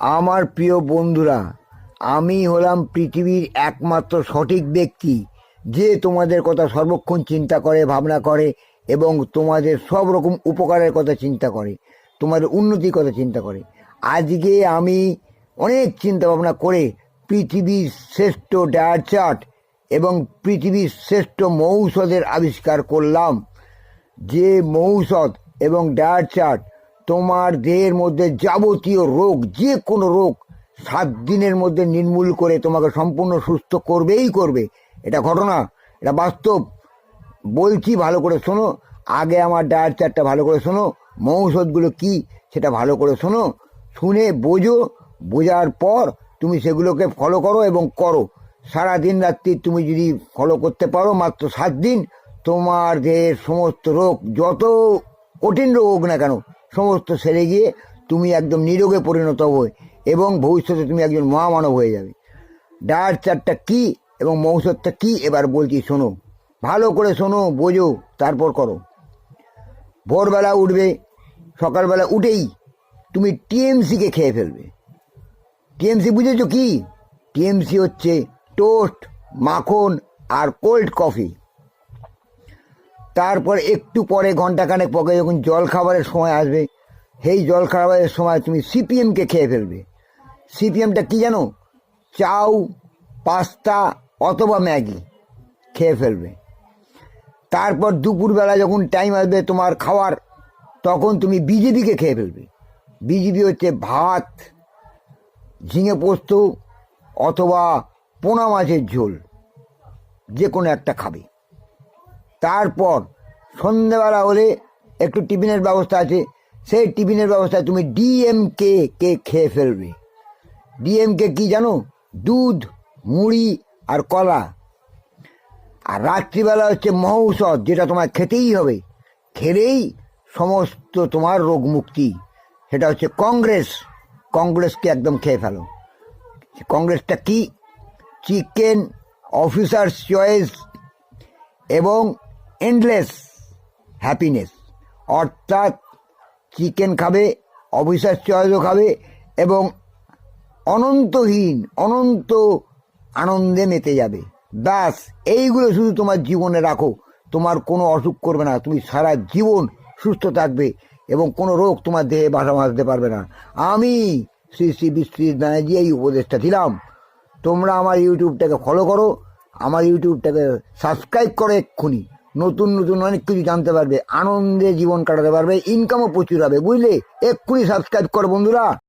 আমার প্রিয় বন্ধুরা, আমি হলাম পৃথিবীর একমাত্র সঠিক ব্যক্তি যে তোমাদের কথা সর্বক্ষণ চিন্তা করে, ভাবনা করে এবং তোমাদের সব রকম উপকারের কথা চিন্তা করে, তোমাদের উন্নতির কথা চিন্তা করে। আজকে আমি অনেক চিন্তা ভাবনা করে পৃথিবীর শ্রেষ্ঠ ডায়েট চার্ট এবং পৃথিবীর শ্রেষ্ঠ মৌষধের আবিষ্কার করলাম। যে মৌষধ এবং ডায়েট চার্ট তোমার দেহের মধ্যে যাবতীয় রোগ, যে কোনো রোগ 7 দিনের মধ্যে নির্মূল করে তোমাকে সম্পূর্ণ সুস্থ করবেই করবে। এটা ঘটনা, এটা বাস্তব। বলছি, ভালো করে শোনো। আগে আমার ডায়েট চার্টটা ভালো করে শোনো, মৌষধগুলো কি সেটা ভালো করে শোনো, শুনে বোঝো। বোঝার পর তুমি সেগুলোকে ফলো করো এবং করো। সারা দিন রাত্রি তুমি যদি ফলো করতে পারো, মাত্র 7 দিন, তোমার দেহের সমস্ত রোগ, যত কঠিন রোগ হোক না কেন, সমস্ত সেরে গিয়ে তুমি একদম নিরোগে পরিণত হবে এবং ভবিষ্যতে তুমি একজন মহামানব হয়ে যাবে। ডায়েট চার্টটা কী এবং মৌষধটা কী এবার বলছি, শোনো, ভালো করে শোনো, বোঝো, তারপর করো। ভোরবেলা উঠবে, সকালবেলা উঠেই তুমি টিএমসিকে খেয়ে ফেলবে। টিএমসি বুঝেছো কি? টিএমসি হচ্ছে টোস্ট, মাখন আর কোল্ড কফি। তারপর একটু পরে, ঘন্টাখানেক পরে, যখন জল খাবারের সময় আসবে, সেই জল খাবারের সময় তুমি সিপিএমকে খেয়ে ফেলবে। সিপিএমটা কি জানো? চাউ, পাস্তা অথবা ম্যাগি খেয়ে ফেলবে। তারপর দুপুরবেলা যখন টাইম আসবে তোমার খাওয়ার, তখন তুমি বিজেপিকে খেয়ে ফেলবে। বিজেপি হচ্ছে ভাত, ঝিঙে পোস্ত অথবা পোনা মাছের ঝোল, যে কোনো একটা খাবে। তারপর সন্ধ্যেবেলা হলে একটু টিফিনের ব্যবস্থা আছে, সেই টিফিনের ব্যবস্থায় তুমি ডিএমকে খেয়ে ফেলবে। ডিএমকে কি জানো? দুধ, মুড়ি আর কলা। আর রাত্রিবেলা হচ্ছে মহৌষধ, যেটা তোমার খেতেই হবে, খেলেই সমস্ত তোমার রোগ মুক্তি। সেটা হচ্ছে কংগ্রেস। কংগ্রেসকে একদম খেয়ে ফেলো। কংগ্রেসটা কি? চিকেন, অফিসার্স চয়েস এবং এন্ডলেস হ্যাপিনেস। অর্থাৎ চিকেন খাবে, অফিসার চয়েসও খাবে এবং অনন্তহীন, অনন্ত আনন্দে মেতে যাবে। ব্যাস, এইগুলো শুধু তোমার জীবনে রাখো, তোমার কোনো অসুখ করবে না, তুমি সারা জীবন সুস্থ থাকবে এবং কোনো রোগ তোমার দেহে বাসা বাঁধতে পারবে না। আমি শ্রী শ্রী বিশ্বজিৎ ব্যানার্জি এই উপদেশটা দিলাম। তোমরা আমার ইউটিউবটাকে ফলো করো, আমার ইউটিউবটাকে সাবস্ক্রাইব করো এক্ষুনি। নতুন নতুন অনেক কিছু জানতে পারবে, আনন্দে জীবন কাটাতে পারবে, ইনকামও প্রচুর হবে, বুঝলে? এক্ষুনি সাবস্ক্রাইব করো বন্ধুরা।